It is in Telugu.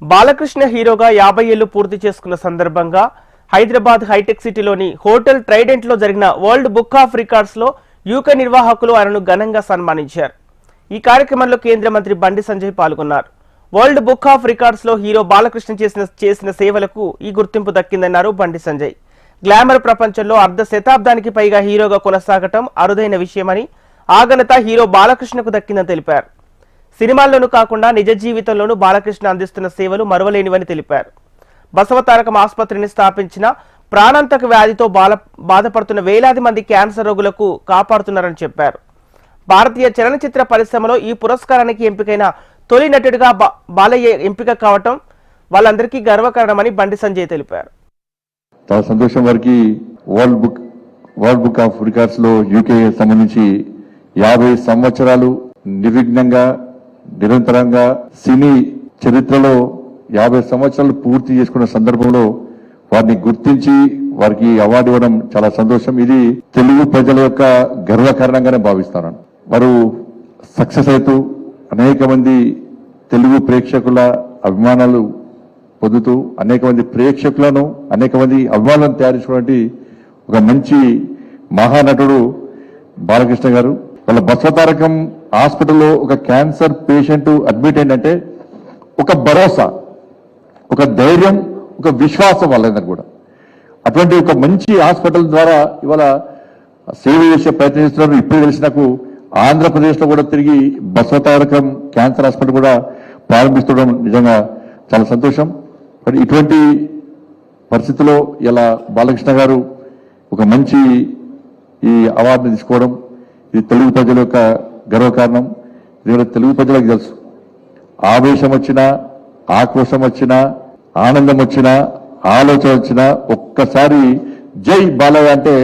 బాలకృష్ణ హీరోగా 50 ఏళ్లు పూర్తి చేసుకున్న సందర్భంగా హైదరాబాద్ హైటెక్ సిటీలోని హోటల్ ట్రైడెంట్ లో జరిగిన వరల్డ్ బుక్ ఆఫ్ రికార్డ్స్ లో యూకే నిర్వాహకులు ఆయనను ఘనంగా సన్మానించారు. ఈ కార్యక్రమంలో కేంద్ర మంత్రి బండి సంజయ్ పాల్గొన్నారు. వరల్డ్ బుక్ ఆఫ్ రికార్డ్స్ లో హీరో బాలకృష్ణ చేసిన సేవలకు ఈ గుర్తింపు దక్కిందన్నారు బండి సంజయ్. గ్లామర్ ప్రపంచంలో అర్ధ శతాబ్దానికి పైగా హీరోగా కొనసాగటం అరుదైన విషయమని, ఆ ఘనత హీరో బాలకృష్ణకు దక్కిందని తెలిపారు. సినిమాల్లోనూ కాకుండా నిజ జీవితంలోనూ బాలకృష్ణ అందిస్తున్న సేవలు మరువలేనివని తెలిపారు. బసవతారకం ఆసుపత్రిని స్థాపించిన ప్రాణాంతక వ్యాధితో బాధపడుతున్న వేలాది మంది క్యాన్సర్ రోగులకు కాపాడుతున్నారని చెప్పారు. భారతీయ చలనచిత్ర పరిశ్రమలో ఈ పురస్కారానికి ఎంపికైన తొలి నటుడిగా బాలయ్య ఎంపిక కావటం వాళ్ళందరికీ గర్వకారణమని బండి సంజయ్ తెలిపారు. చాలా సంతోషం. వారికి వరల్డ్ బుక్ ఆఫ్ రికార్డ్స్ లో యూకే సంబంధించి 50 సంవత్సరాలు నిర్విఘ్నంగా నిరంతరంగా సినీ చరిత్రలో 50 సంవత్సరాలు పూర్తి చేసుకున్న సందర్భంలో వారిని గుర్తించి వారికి అవార్డు ఇవ్వడం చాలా సంతోషం. ఇది తెలుగు ప్రజల యొక్క గర్వకారణంగానే భావిస్తాను. వారు సక్సెస్ అవుతూ అనేక మంది తెలుగు ప్రేక్షకుల అభిమానాలు పొందుతూ అనేక మంది ప్రేక్షకులను అనేక మంది అభిమానులను తయారు చేసినటువంటి ఒక మంచి మహానటుడు బాలకృష్ణ గారు. వాళ్ళ బసవతారకం హాస్పిటల్లో ఒక క్యాన్సర్ పేషెంట్ అడ్మిట్ అయిందంటే ఒక భరోసా, ఒక ధైర్యం, ఒక విశ్వాసం వాళ్ళందరూ కూడా. అటువంటి ఒక మంచి హాస్పిటల్ ద్వారా ఇవాళ సేవ చేసే ప్రయత్నం చేస్తున్నారు. ఇప్పుడు తెలిసి నాకు ఆంధ్రప్రదేశ్లో కూడా తిరిగి బసవతారకం క్యాన్సర్ హాస్పిటల్ కూడా ప్రారంభిస్తుండడం నిజంగా చాలా సంతోషం. మరి ఇటువంటి పరిస్థితుల్లో ఇలా బాలకృష్ణ గారు ఒక మంచి ఈ అవార్డుని తీసుకోవడం ఇది తెలుగు ప్రజల యొక్క గర్వకారణం. ఇది తెలుగు ప్రజలకు తెలుసు. ఆవేశం వచ్చినా, ఆక్రోశం వచ్చినా, ఆనందం వచ్చినా, ఆలోచన వచ్చినా ఒక్కసారి జై బాలయ్య అంటే